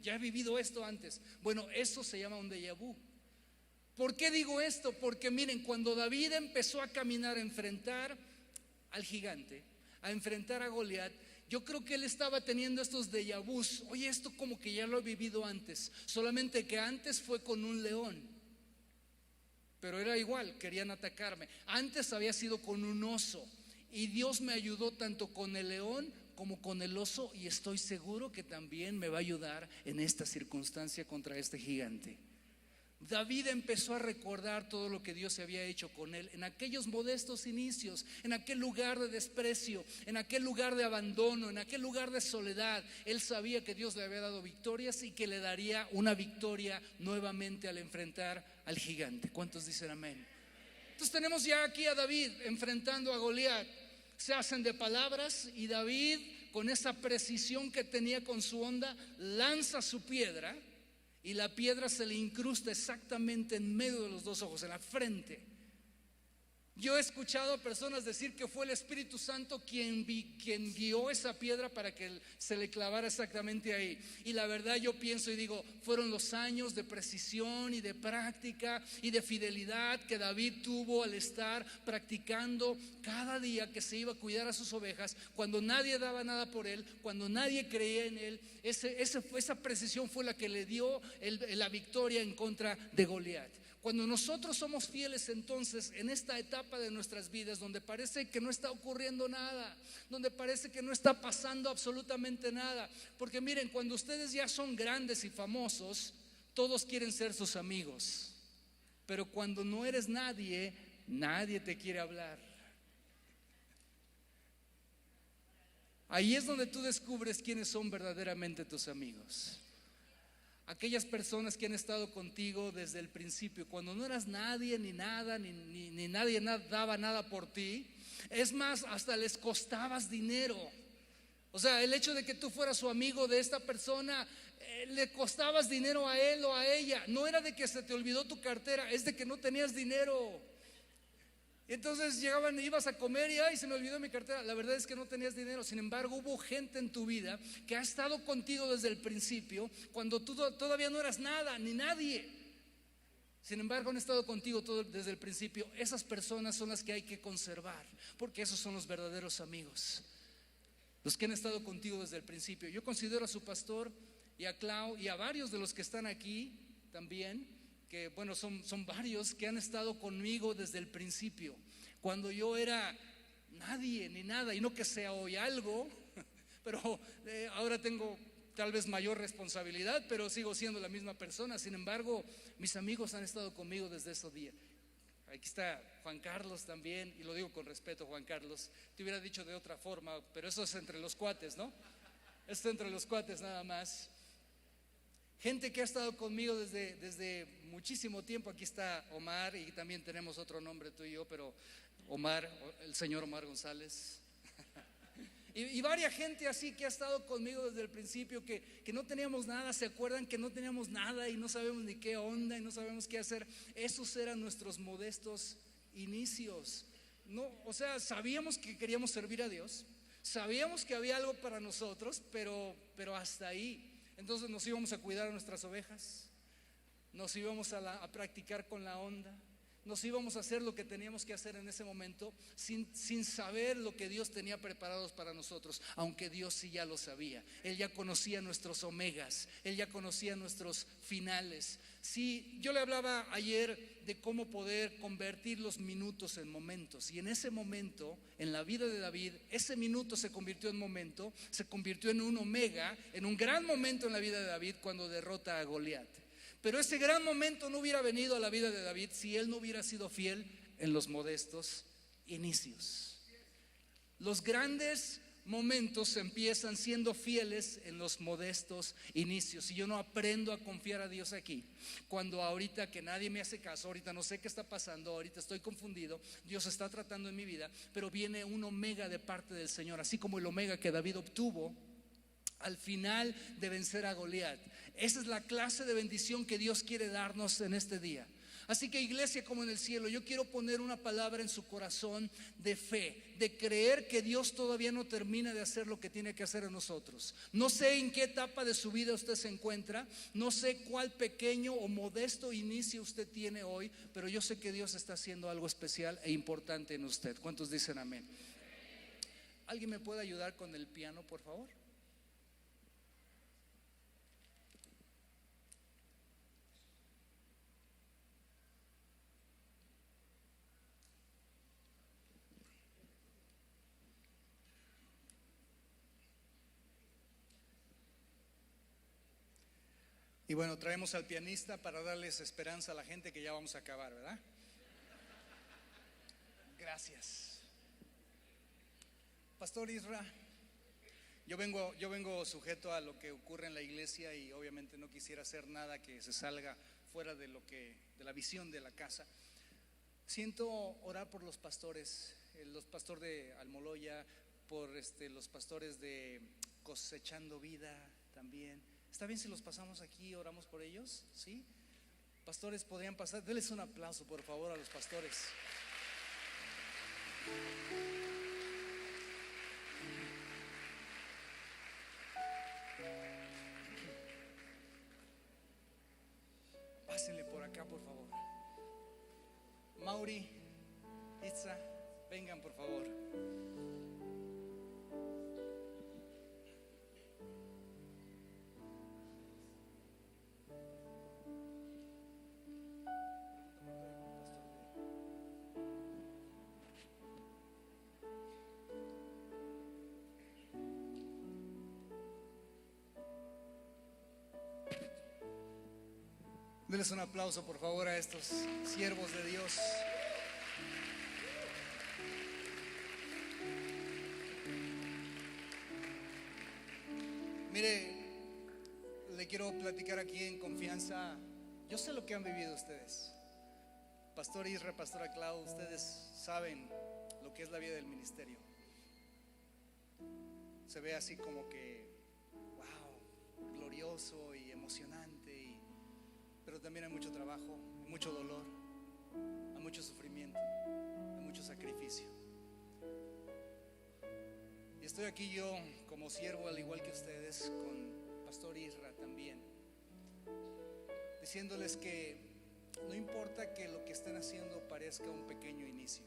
he vivido esto antes. Bueno, eso se llama un déjà vu. ¿Por qué digo esto? Porque miren, cuando David empezó a caminar, a enfrentar al gigante, a enfrentar a Goliat, yo creo que él estaba teniendo estos déjà vus. Oye, esto como que ya lo he vivido antes, solamente que antes fue con un león, pero era igual, querían atacarme. Antes había sido con un oso y Dios me ayudó tanto con el león como con el oso, y estoy seguro que también me va a ayudar en esta circunstancia contra este gigante. David empezó a recordar todo lo que Dios había hecho con él en aquellos modestos inicios, en aquel lugar de desprecio, en aquel lugar de abandono, en aquel lugar de soledad. Él sabía que Dios le había dado victorias y que le daría una victoria nuevamente al enfrentar al gigante. ¿Cuántos dicen amén? Entonces tenemos ya aquí a David enfrentando a Goliat. Se hacen de palabras y David, con esa precisión que tenía con su honda, lanza su piedra y la piedra se le incrusta exactamente en medio de los dos ojos, en la frente. Yo he escuchado a personas decir que fue el Espíritu Santo quien guió esa piedra para que se le clavara exactamente ahí. Y la verdad yo pienso y digo, fueron los años de precisión y de práctica y de fidelidad que David tuvo al estar practicando cada día que se iba a cuidar a sus ovejas, cuando nadie daba nada por él, cuando nadie creía en él. Esa precisión fue la que le dio la victoria en contra de Goliat. Cuando nosotros somos fieles entonces en esta etapa de nuestras vidas donde parece que no está ocurriendo nada, donde parece que no está pasando absolutamente nada, porque miren, cuando ustedes ya son grandes y famosos, todos quieren ser sus amigos, pero cuando no eres nadie, nadie te quiere hablar. Ahí es donde tú descubres quiénes son verdaderamente tus amigos. Aquellas personas que han estado contigo desde el principio, cuando no eras nadie ni nada, ni nadie daba nada por ti. Es más, hasta les costabas dinero. O sea, el hecho de que tú fueras su amigo de esta persona, le costabas dinero a él o a ella. No era de que se te olvidó tu cartera, es de que no tenías dinero. Entonces llegaban, ibas a comer y ay, se me olvidó mi cartera. La verdad es que no tenías dinero. Sin embargo, hubo gente en tu vida que ha estado contigo desde el principio, cuando tú todavía no eras nada ni nadie. Sin embargo, han estado contigo desde el principio. Esas personas son las que hay que conservar, porque esos son los verdaderos amigos, los que han estado contigo desde el principio. Yo considero a su pastor y a Clau y a varios de los que están aquí también, que bueno, son varios que han estado conmigo desde el principio, cuando yo era nadie ni nada, y no que sea hoy algo, pero ahora tengo tal vez mayor responsabilidad, pero sigo siendo la misma persona. Sin embargo, mis amigos han estado conmigo desde esos días. Aquí está Juan Carlos también, y lo digo con respeto, Juan Carlos. Te hubiera dicho de otra forma, pero eso es entre los cuates, ¿no? Esto es entre los cuates nada más. Gente que ha estado conmigo desde muchísimo tiempo. Aquí está Omar, y también tenemos otro nombre tú y yo, pero Omar, el señor Omar González. Y varias gente así que ha estado conmigo desde el principio, que no teníamos nada. ¿Se acuerdan que no teníamos nada y no sabemos ni qué onda y no sabemos qué hacer? Esos eran nuestros modestos inicios. No, o sea, sabíamos que queríamos servir a Dios, sabíamos que había algo para nosotros, pero hasta ahí. Entonces nos íbamos a cuidar a nuestras ovejas, nos íbamos a practicar con la onda, nos íbamos a hacer lo que teníamos que hacer en ese momento, sin saber lo que Dios tenía preparados para nosotros. Aunque Dios sí ya lo sabía. Él ya conocía nuestros omegas, Él ya conocía nuestros finales. Sí, yo le hablaba ayer de cómo poder convertir los minutos en momentos. Y en ese momento, en la vida de David, ese minuto se convirtió en momento, se convirtió en un omega, en un gran momento en la vida de David cuando derrota a Goliat. Pero ese gran momento no hubiera venido a la vida de David si él no hubiera sido fiel en los modestos inicios. Los grandes momentos empiezan siendo fieles en los modestos inicios. Y yo no aprendo a confiar a Dios aquí, cuando ahorita que nadie me hace caso, ahorita no sé qué está pasando, ahorita estoy confundido, Dios está tratando en mi vida, pero viene un omega de parte del Señor, así como el omega que David obtuvo al final de vencer a Goliat. Esa es la clase de bendición que Dios quiere darnos en este día. Así que, iglesia como en el cielo, yo quiero poner una palabra en su corazón de fe, de creer que Dios todavía no termina de hacer lo que tiene que hacer en nosotros. No sé en qué etapa de su vida usted se encuentra, no sé cuál pequeño o modesto inicio usted tiene hoy, pero yo sé que Dios está haciendo algo especial e importante en usted. ¿Cuántos dicen amén? ¿Alguien me puede ayudar con el piano, por favor? Y bueno, traemos al pianista para darles esperanza a la gente que ya vamos a acabar, ¿verdad? Gracias. Pastor Isra, yo vengo sujeto a lo que ocurre en la iglesia, y obviamente no quisiera hacer nada que se salga fuera de la visión de la casa. Siento orar por los pastores, los pastores de Almoloya, por los pastores de Cosechando Vida también. ¿Está bien si los pasamos aquí, oramos por ellos? ¿Sí? Pastores, podrían pasar. Denles un aplauso, por favor, a los pastores. Pásenle por acá, por favor. Mauri, Itza, vengan, por favor. Denles un aplauso, por favor, a estos siervos de Dios. Mire, le quiero platicar aquí en confianza. Yo sé lo que han vivido ustedes. Pastor Isra, Pastora Clau, ustedes saben lo que es la vida del ministerio. Se ve así como que, wow, glorioso y emocionante, pero también hay mucho trabajo, hay mucho dolor, hay mucho sufrimiento, hay mucho sacrificio. Y estoy aquí yo como siervo, al igual que ustedes, con Pastor Isra también, diciéndoles que no importa que lo que estén haciendo parezca un pequeño inicio.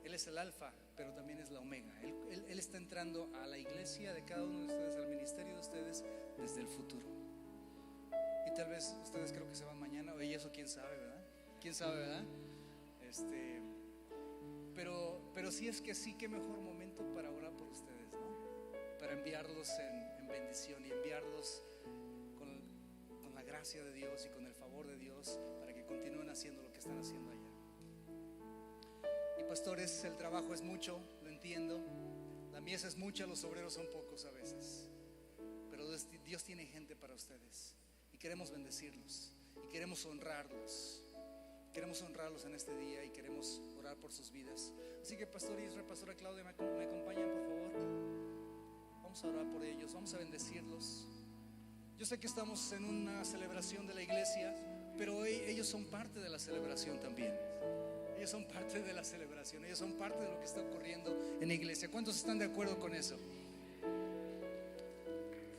Él es el alfa, pero también es la omega. Él está entrando a la iglesia de cada uno de ustedes, al ministerio de ustedes, desde el futuro. Y tal vez ustedes creo que se van mañana, y eso quién sabe, ¿verdad? ¿Quién sabe, verdad? Pero si es que sí, qué mejor momento para orar por ustedes, ¿no? Para enviarlos en bendición y enviarlos con la gracia de Dios y con el favor de Dios, para que continúen haciendo lo que están haciendo allá. Y pastores, el trabajo es mucho, lo entiendo. La mies es mucha, los obreros son pocos a veces. Pero Dios tiene gente para ustedes y queremos bendecirlos y queremos honrarlos. Queremos honrarlos en este día y queremos orar por sus vidas. Así que Pastor Isra, Pastora Claudia, ¿me acompañan por favor? Vamos a orar por ellos, vamos a bendecirlos. Yo sé que estamos en una celebración de la iglesia, pero hoy ellos son parte de la celebración también. Ellos son parte de la celebración, ellos son parte de lo que está ocurriendo en la iglesia. ¿Cuántos están de acuerdo con eso?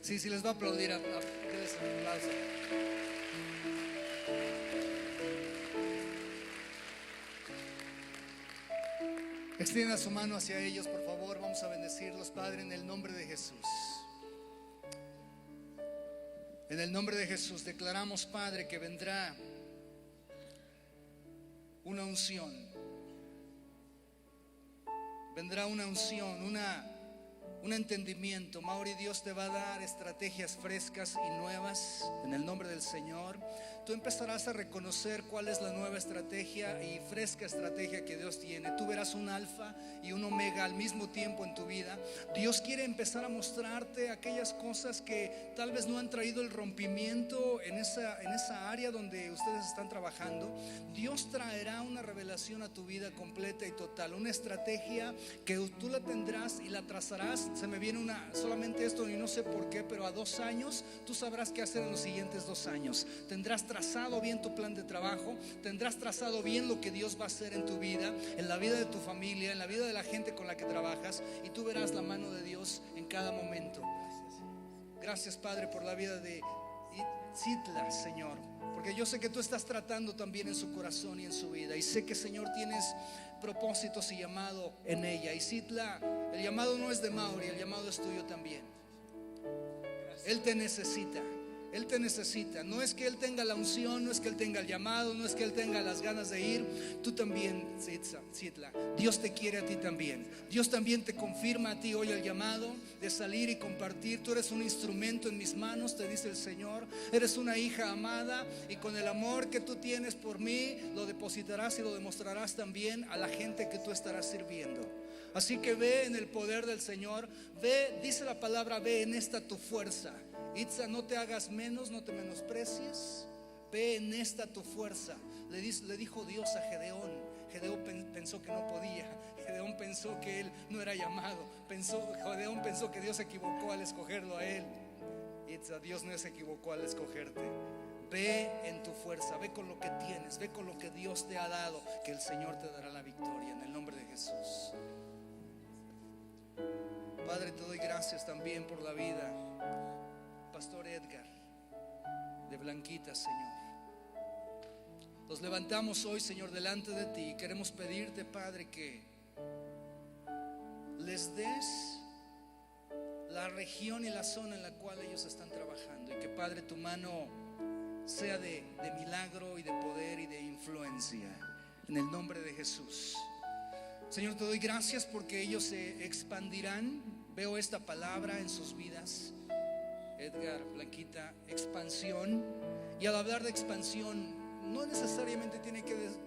Sí, les va a aplaudir, denles un aplauso. Extienda su mano hacia ellos, por favor. Vamos a bendecirlos, Padre, en el nombre de Jesús. En el nombre de Jesús declaramos, Padre, que vendrá una unción. Vendrá una unción, un entendimiento. Mauri, Dios te va a dar estrategias frescas y nuevas en el nombre del Señor. Tú empezarás a reconocer cuál es la nueva estrategia y fresca estrategia que Dios tiene. Tú verás un alfa y un omega al mismo tiempo en tu vida. Dios quiere empezar a mostrarte aquellas cosas que tal vez no han traído el rompimiento en esa área donde ustedes están trabajando. Dios traerá una revelación a tu vida completa y total, una estrategia que tú la tendrás y la trazarás. Se me viene solamente esto y no sé por qué, pero a 2 años tú sabrás qué hacer en los siguientes 2 años. Tendrás trazado bien tu plan de trabajo, tendrás trazado bien lo que Dios va a hacer en tu vida, en la vida de tu familia, en la vida de la gente con la que trabajas, y tú verás la mano de Dios en cada momento. Gracias, Padre, por la vida de Itzitla, Señor, porque yo sé que tú estás tratando también en su corazón y en su vida, y sé que, Señor, tienes propósitos y llamado en ella. Itzitla, el llamado no es de Mauri, el llamado es tuyo también. Él te necesita. Él te necesita. No es que Él tenga la unción, no es que Él tenga el llamado, no es que Él tenga las ganas de ir. Tú también, Itzitla. Dios te quiere a ti también. Dios también te confirma a ti hoy el llamado de salir y compartir. Tú eres un instrumento en mis manos, te dice el Señor. Eres una hija amada, y con el amor que tú tienes por mí lo depositarás y lo demostrarás también a la gente que tú estarás sirviendo. Así que ve en el poder del Señor. Ve, dice la palabra, ve en esta tu fuerza. Itza, no te hagas menos, no te menosprecies. Ve en esta tu fuerza. Le dijo Dios a Gedeón. Gedeón pensó que no podía. Gedeón pensó que él no era llamado. Gedeón pensó que Dios se equivocó al escogerlo a él. Itza, Dios no se equivocó al escogerte. Ve en tu fuerza, ve con lo que tienes, ve con lo que Dios te ha dado, que el Señor te dará la victoria en el nombre de Jesús. Padre, te doy gracias también por la vida Pastor Edgar, de Blanquita, Señor. Los levantamos hoy, Señor, delante de ti, y queremos pedirte, Padre, que les des la región y la zona en la cual ellos están trabajando, y que, Padre, tu mano sea de milagro y de poder y de influencia, en el nombre de Jesús. Señor, te doy gracias porque ellos se expandirán. Veo esta palabra en sus vidas. Edgar, Blanquita, expansión. Y al hablar de expansión, no necesariamente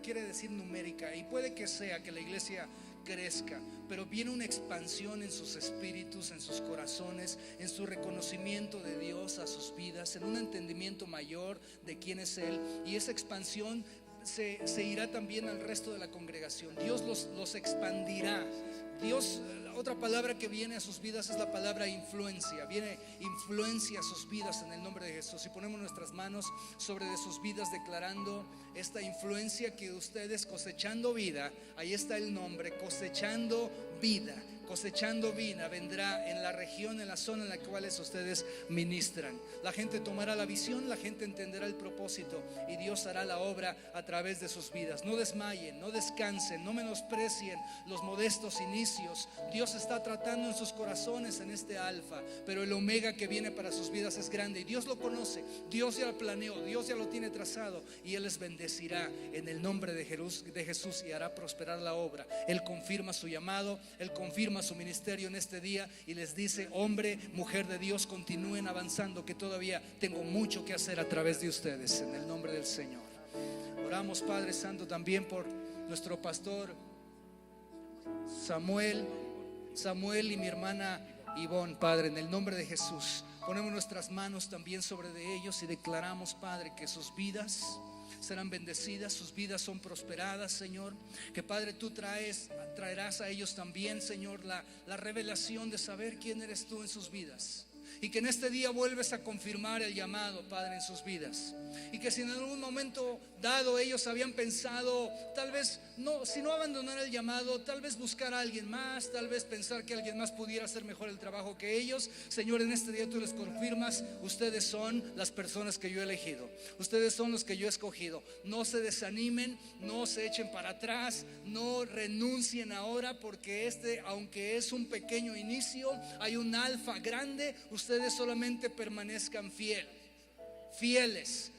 quiere decir numérica, y puede que sea que la iglesia crezca, pero viene una expansión en sus espíritus, en sus corazones, en su reconocimiento de Dios a sus vidas, en un entendimiento mayor de quién es Él, y esa expansión se irá también al resto de la congregación. Dios los expandirá. Dios, otra palabra que viene a sus vidas es la palabra influencia. Viene influencia a sus vidas en el nombre de Jesús. Y ponemos nuestras manos sobre de sus vidas, declarando esta influencia que ustedes, cosechando vida, ahí está el nombre, cosechando vida. Cosechando vida vendrá en la región, en la zona en la cual ustedes ministran. La gente tomará la visión, la gente entenderá el propósito, y Dios hará la obra a través de sus vidas. No desmayen, no descansen, no menosprecien los modestos inicios. Dios está tratando en sus corazones en este alfa, pero el omega que viene para sus vidas es grande, y Dios lo conoce. Dios ya lo planeó, Dios ya lo tiene trazado, y Él les bendecirá en el nombre de Jesús, y hará prosperar la obra. Él confirma su llamado, Él confirma su ministerio en este día, y les dice: hombre, mujer de Dios, continúen avanzando, que todavía tengo mucho que hacer a través de ustedes, en el nombre del Señor. Oramos, Padre Santo, también por nuestro pastor Samuel y mi hermana Ivonne, Padre, en el nombre de Jesús. Ponemos nuestras manos también sobre de ellos y declaramos, Padre, que sus vidas serán bendecidas, sus vidas son prosperadas, Señor. Que, Padre, tú traerás a ellos también, Señor, la revelación de saber quién eres tú en sus vidas. Y que en este día vuelves a confirmar el llamado, Padre, en sus vidas. Y que si en algún momento dado ellos habían pensado, tal vez no, si no abandonar el llamado, tal vez buscar a alguien más, tal vez pensar que alguien más pudiera hacer mejor el trabajo que ellos, Señor, en este día tú les confirmas: ustedes son las personas que yo he elegido, ustedes son los que yo he escogido. No se desanimen, no se echen para atrás, no renuncien ahora, porque aunque es un pequeño inicio, hay un alfa grande. Ustedes solamente permanezcan fieles.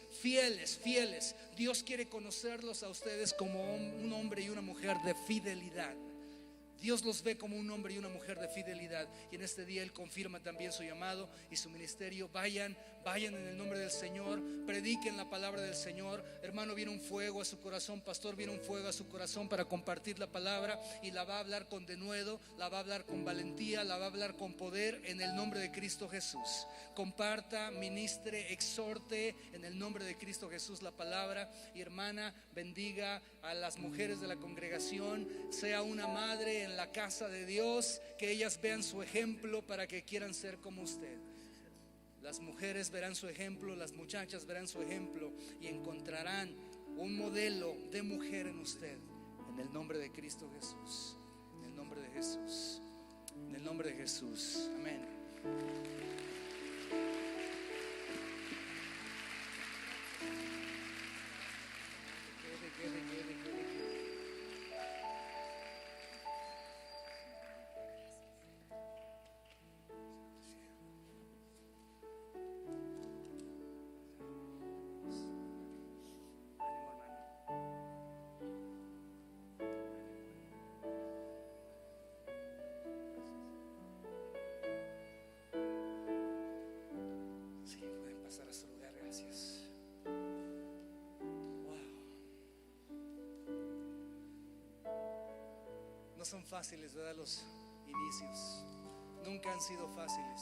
Dios quiere conocerlos a ustedes como un hombre y una mujer de fidelidad. Dios los ve como un hombre y una mujer de fidelidad. Y en este día Él confirma también su llamado y su ministerio. Vayan en el nombre del Señor, prediquen la palabra del Señor. Hermano, viene un fuego a su corazón, pastor, viene un fuego a su corazón para compartir la palabra. Y la va a hablar con denuedo, la va a hablar con valentía, la va a hablar con poder, en el nombre de Cristo Jesús. Comparta, ministre, exhorte en el nombre de Cristo Jesús la palabra. Y hermana, bendiga a las mujeres de la congregación. Sea una madre en la casa de Dios, que ellas vean su ejemplo para que quieran ser como usted. Las mujeres verán su ejemplo, las muchachas verán su ejemplo y encontrarán un modelo de mujer en usted, en el nombre de Cristo Jesús, en el nombre de Jesús, en el nombre de Jesús. Amén. Pasar a su lugar, gracias. Wow. No son fáciles, ¿verdad? Los inicios nunca han sido fáciles.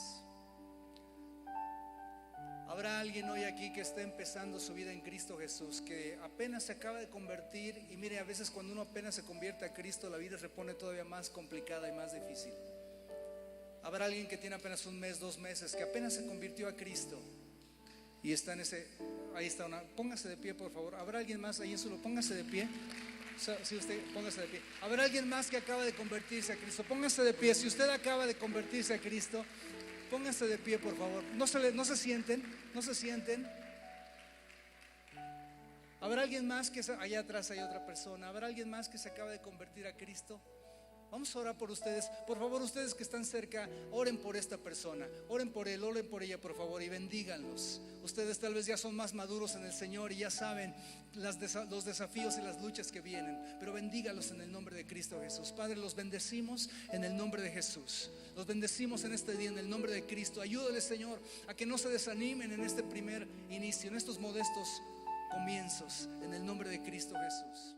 Habrá alguien hoy aquí que está empezando su vida en Cristo Jesús, que apenas se acaba de convertir. Y mire, a veces cuando uno apenas se convierte a Cristo, la vida se pone todavía más complicada y más difícil. Habrá alguien que tiene apenas un mes, 2 meses, que apenas se convirtió a Cristo y está en ahí está póngase de pie, por favor. ¿Habrá alguien más ahí en su lugar? Póngase de pie. Si usted, póngase de pie. ¿Habrá alguien más que acaba de convertirse a Cristo? Póngase de pie. Si usted acaba de convertirse a Cristo, póngase de pie, por favor. No se sienten. ¿Habrá alguien más que allá atrás hay otra persona? ¿Habrá alguien más que se acaba de convertir a Cristo? Vamos a orar por ustedes. Por favor, ustedes que están cerca, oren por esta persona, oren por él, oren por ella, por favor, y bendíganlos. Ustedes tal vez ya son más maduros en el Señor y ya saben los desafíos y las luchas que vienen, pero bendígalos en el nombre de Cristo Jesús. Padre, los bendecimos en el nombre de Jesús. Los bendecimos en este día en el nombre de Cristo. Ayúdales, Señor, a que no se desanimen en este primer inicio, en estos modestos comienzos, en el nombre de Cristo Jesús.